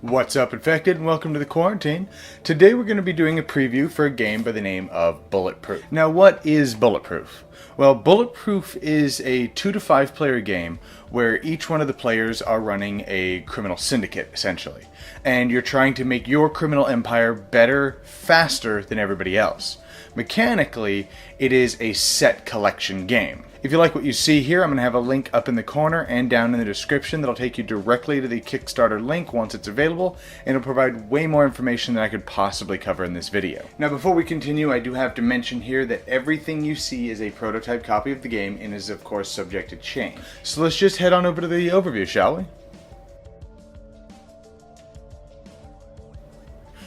What's up, Infected, and welcome to the Quarantine. Today we're going to be doing a preview for a game by the name of Bulletproof. Now, what is Bulletproof? Well, Bulletproof is a 2 to 5 player game where each one of the players are running a criminal syndicate, essentially. And you're trying to make your criminal empire better, faster than everybody else. Mechanically, it is a set collection game. If you like what you see here, I'm going to have a link up in the corner and down in the description that'll take you directly to the Kickstarter link once it's available, and it'll provide way more information than I could possibly cover in this video. Now, before we continue, I do have to mention here that everything you see is a prototype copy of the game and is, of course, subject to change. So let's just head on over to the overview, shall we?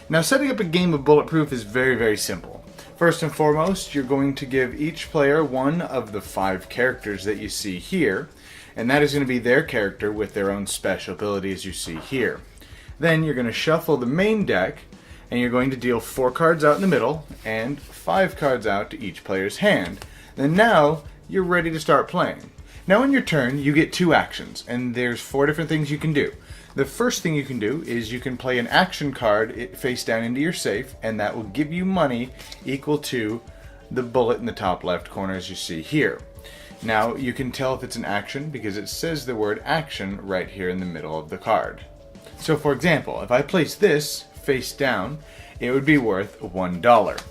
Now, setting up a game of Bulletproof is very, very simple. First and foremost, you're going to give each player one of the 5 characters that you see here, and that is going to be their character with their own special abilities you see here. Then you're going to shuffle the main deck, and you're going to deal 4 cards out in the middle, and 5 cards out to each player's hand. Then now, you're ready to start playing. Now on your turn, you get 2 actions, and there's 4 different things you can do. The first thing you can do is you can play an action card face down into your safe, and that will give you money equal to the bullet in the top left corner as you see here. Now you can tell if it's an action because it says the word action right here in the middle of the card. So for example, if I place this face down, it would be worth $1.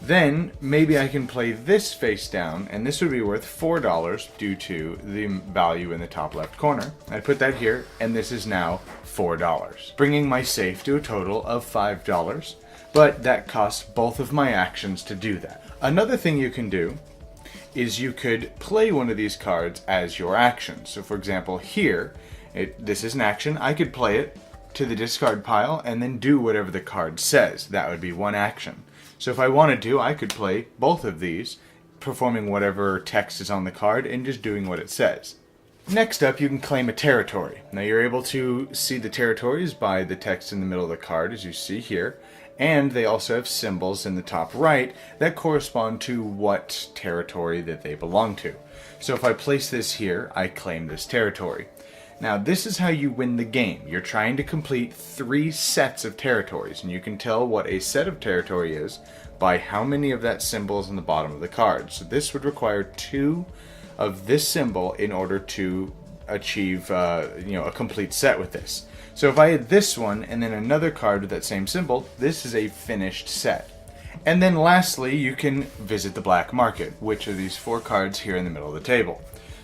Then maybe I can play this face down, and this would be worth $4 due to the value in the top left corner. I put that here, and this is now $4, bringing my safe to a total of $5, but that costs both of my actions to do that. Another thing you can do is you could play one of these cards as your action. So for example, here, this is an action. I could play it to the discard pile and then do whatever the card says. That would be one action. So if I wanted to, I could play both of these, performing whatever text is on the card and just doing what it says. Next up, you can claim a territory. Now you're able to see the territories by the text in the middle of the card, as you see here, and they also have symbols in the top right that correspond to what territory that they belong to. So if I place this here, I claim this territory. Now this is how you win the game. You're trying to complete 3 sets of territories, and you can tell what a set of territory is by how many of that symbol is in the bottom of the card. So this would require 2 of this symbol in order to achieve a complete set with this. So if I had this one and then another card with that same symbol, this is a finished set. And then lastly, you can visit the black market, which are these 4 cards here in the middle of the table.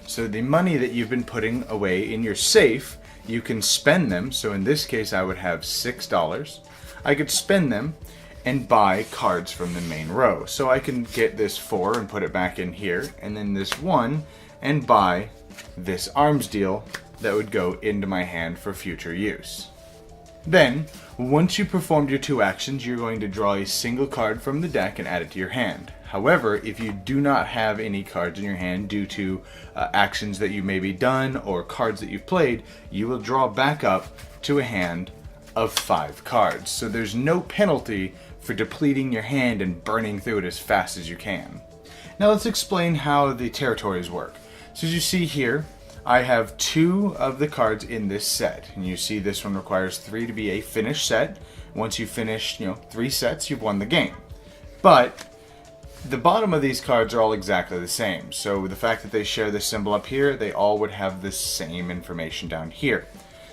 So the money that you've been putting away in your safe, you can spend them. So in this case, I would have $6. I could spend them and buy cards from the main row. So I can get this 4 and put it back in here, and then this 1 and buy this arms deal that would go into my hand for future use. Then, once you performed your 2 actions, you're going to draw a single card from the deck and add it to your hand. However, if you do not have any cards in your hand due to actions that you may be done or cards that you've played, you will draw back up to a hand of 5 cards. So there's no penalty for depleting your hand and burning through it as fast as you can. Now let's explain how the territories work. So as you see here, I have 2 of the cards in this set, and you see this one requires 3 to be a finished set. Once you finish 3 sets, you've won the game. But the bottom of these cards are all exactly the same. So the fact that they share this symbol up here, they all would have the same information down here.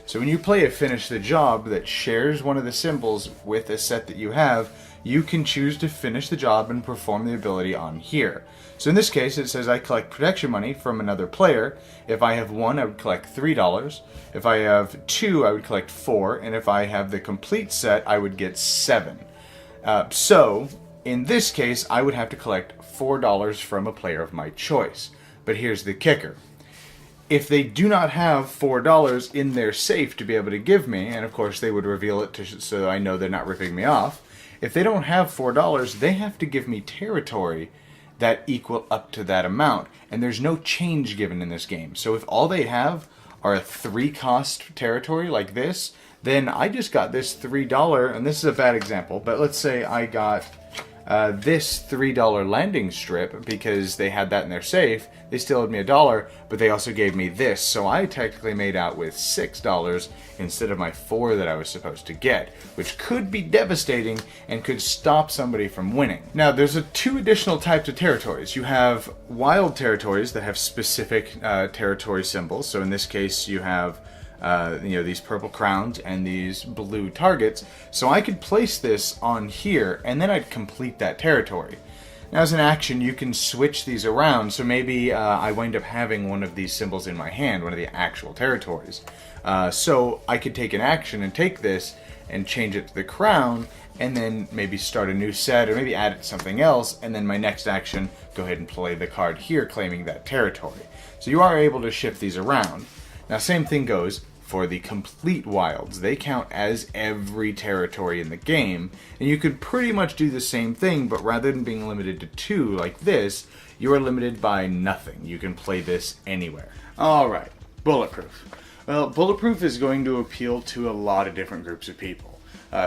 So when you play a Finish the Job that shares one of the symbols with a set that you have, you can choose to finish the job and perform the ability on here. So in this case, it says I collect protection money from another player. If I have 1, I would collect $3. If I have 2, I would collect 4. And if I have the complete set, I would get 7. So in this case, I would have to collect $4 from a player of my choice. But here's the kicker. If they do not have $4 in their safe to be able to give me, and of course they would reveal it so I know they're not ripping me off, if they don't have $4, they have to give me territory that equal up to that amount. And there's no change given in this game. So if all they have are a 3-cost territory like this, then I just got this $3, and this is a bad example, but let's say I got this $3 landing strip, because they had that in their safe, they still owed me $1, but they also gave me this, so I technically made out with $6 instead of my $4 that I was supposed to get, which could be devastating and could stop somebody from winning. Now, there's two additional types of territories. You have wild territories that have specific territory symbols, so in this case you have these purple crowns and these blue targets, so I could place this on here and then I'd complete that territory. Now, as an action, you can switch these around, so maybe I wind up having one of these symbols in my hand, one of the actual territories. So I could take an action and take this and change it to the crown, and then maybe start a new set, or maybe add it to something else, and then my next action, go ahead and play the card here claiming that territory. So you are able to shift these around. Now, same thing goes for the complete wilds. They count as every territory in the game, and you could pretty much do the same thing, but rather than being limited to 2 like this, you are limited by nothing. You can play this anywhere. Alright, Bulletproof. Well, Bulletproof is going to appeal to a lot of different groups of people.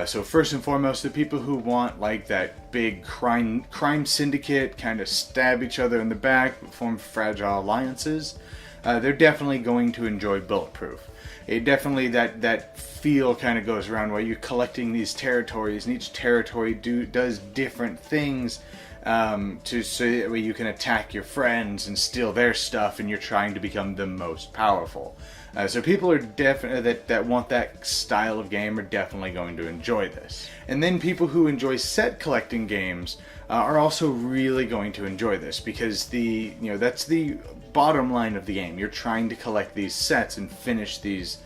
So first and foremost, the people who want like that big crime syndicate, kind of stab each other in the back, form fragile alliances, they're definitely going to enjoy Bulletproof. It definitely, that feel kind of goes around where you're collecting these territories, and each territory does different things so that way you can attack your friends and steal their stuff, and you're trying to become the most powerful. So people are definitely that want that style of game are definitely going to enjoy this. And then people who enjoy set collecting games are also really going to enjoy this, because that's the bottom line of the game. You're trying to collect these sets and finish these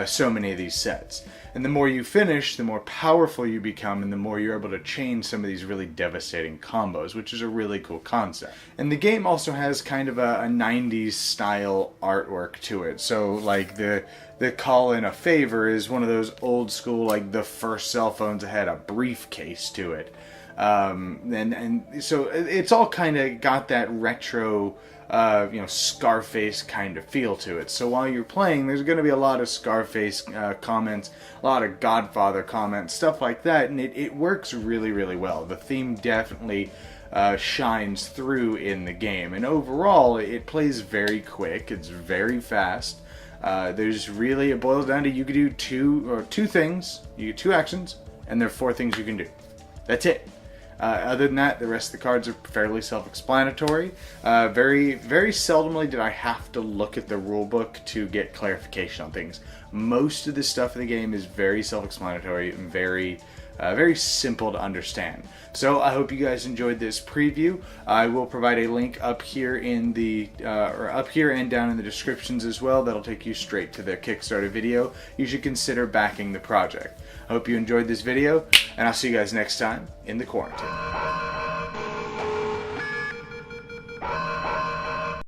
so many of these sets. And the more you finish, the more powerful you become, and the more you're able to chain some of these really devastating combos, which is a really cool concept. And the game also has kind of a 90s style artwork to it. So like the call in a favor is one of those old school, like the first cell phones that had a briefcase to it. And so it's all kind of got that retro Scarface kind of feel to it. So while you're playing, there's going to be a lot of Scarface comments, a lot of Godfather comments, stuff like that, and it works really, really well. The theme definitely shines through in the game, and overall, it plays very quick. It's very fast. It boils down to you can do two things. You get 2 actions, and there are 4 things you can do. That's it. Other than that, the rest of the cards are fairly self-explanatory. Very, very seldomly did I have to look at the rulebook to get clarification on things. Most of the stuff in the game is very self-explanatory and very simple to understand. So I hope you guys enjoyed this preview. I will provide a link up here and down in the descriptions as well. That'll take you straight to the Kickstarter video. You should consider backing the project. I hope you enjoyed this video, and I'll see you guys next time in the Quarantine.